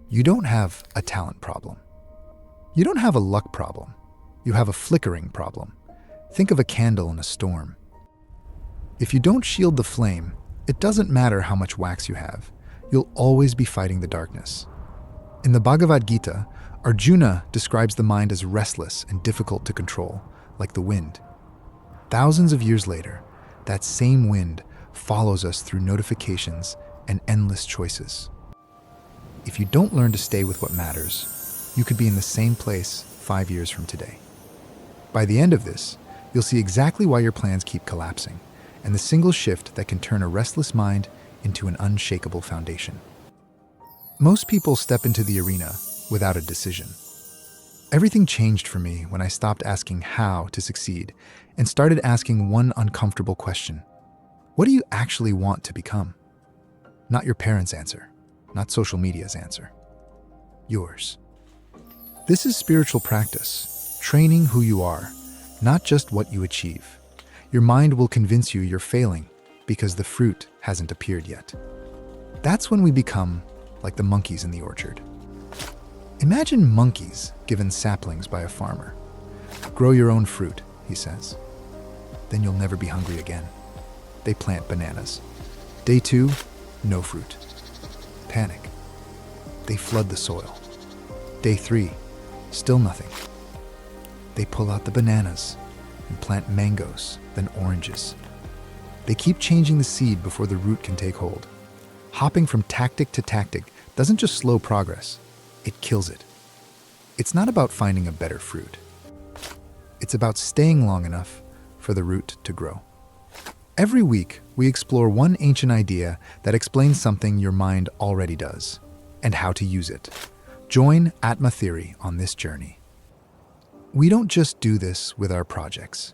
You don't have a talent problem. You don't have a luck problem. You have a flickering problem. Think of a candle in a storm. If you don't shield the flame, it doesn't matter how much wax you have. You'll always be fighting the darkness. In the Bhagavad Gita, Arjuna describes the mind as restless and difficult to control, like the wind. Thousands of years later, that same wind follows us through notifications and endless choices. If you don't learn to stay with what matters, you could be in the same place 5 years from today. By the end of this, you'll see exactly why your plans keep collapsing, and the single shift that can turn a restless mind into an unshakable foundation. Most people step into the arena without a decision. Everything changed for me when I stopped asking how to succeed and started asking one uncomfortable question. What do you actually want to become? Not your parents' answer, not social media's answer. Yours. This is spiritual practice, training who you are, not just what you achieve. Your mind will convince you you're failing because the fruit hasn't appeared yet. That's when we become like the monkeys in the orchard. Imagine monkeys given saplings by a farmer. Grow your own fruit, he says. Then you'll never be hungry again. They plant bananas. Day 2, no fruit. Panic. They flood the soil. Day 3, still nothing. They pull out the bananas and plant mangoes, then oranges. They keep changing the seed before the root can take hold. Hopping from tactic to tactic doesn't just slow progress, it kills it. It's not about finding a better fruit. It's about staying long enough for the root to grow. Every week, we explore one ancient idea that explains something your mind already does, and how to use it. Join Atma Theory on this journey. We don't just do this with our projects.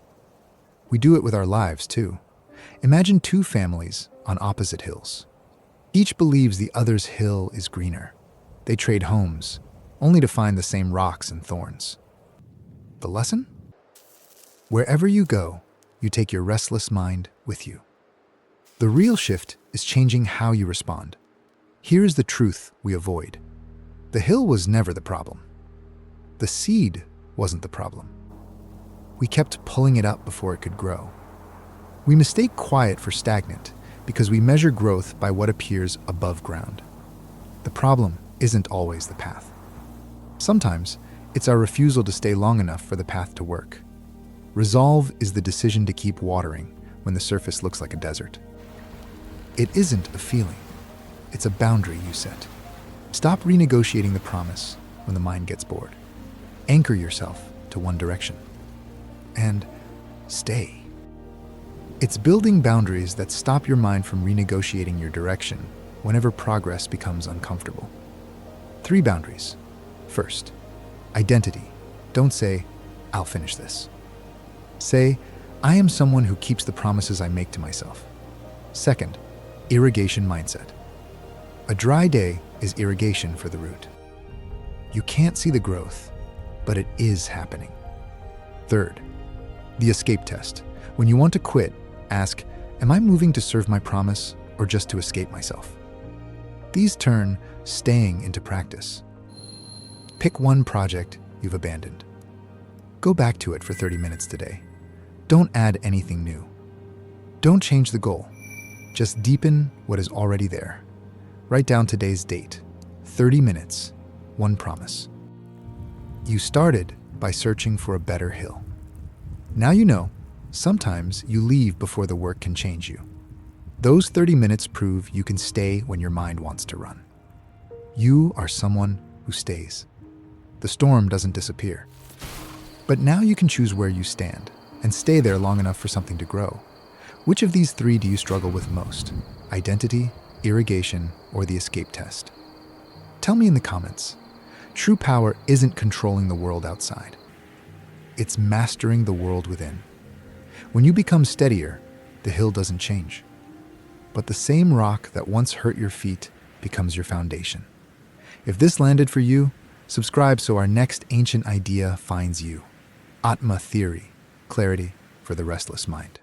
We do it with our lives, too. Imagine 2 families on opposite hills. Each believes the other's hill is greener. They trade homes, only to find the same rocks and thorns. The lesson? Wherever you go, you take your restless mind with you. The real shift is changing how you respond. Here is the truth we avoid. The hill was never the problem. The seed wasn't the problem. We kept pulling it up before it could grow. We mistake quiet for stagnant because we measure growth by what appears above ground. The problem isn't always the path. Sometimes it's our refusal to stay long enough for the path to work. Resolve is the decision to keep watering when the surface looks like a desert. It isn't a feeling. It's a boundary you set. Stop renegotiating the promise when the mind gets bored. Anchor yourself to one direction. And stay. It's building boundaries that stop your mind from renegotiating your direction whenever progress becomes uncomfortable. 3 boundaries. First, identity. Don't say, I'll finish this. Say, I am someone who keeps the promises I make to myself. Second, irrigation mindset. A dry day is irrigation for the root. You can't see the growth, but it is happening. Third, the escape test. When you want to quit, ask, am I moving to serve my promise or just to escape myself? These turn staying into practice. Pick one project you've abandoned. Go back to it for 30 minutes today. Don't add anything new. Don't change the goal. Just deepen what is already there. Write down today's date. 30 minutes, one promise. You started by searching for a better hill. Now you know, sometimes you leave before the work can change you. Those 30 minutes prove you can stay when your mind wants to run. You are someone who stays. The storm doesn't disappear. But now you can choose where you stand and stay there long enough for something to grow. Which of these 3 do you struggle with most? Identity, irrigation, or the escape test? Tell me in the comments. True power isn't controlling the world outside. It's mastering the world within. When you become steadier, the hill doesn't change. But the same rock that once hurt your feet becomes your foundation. If this landed for you, subscribe so our next ancient idea finds you. Atma Theory, clarity for the restless mind.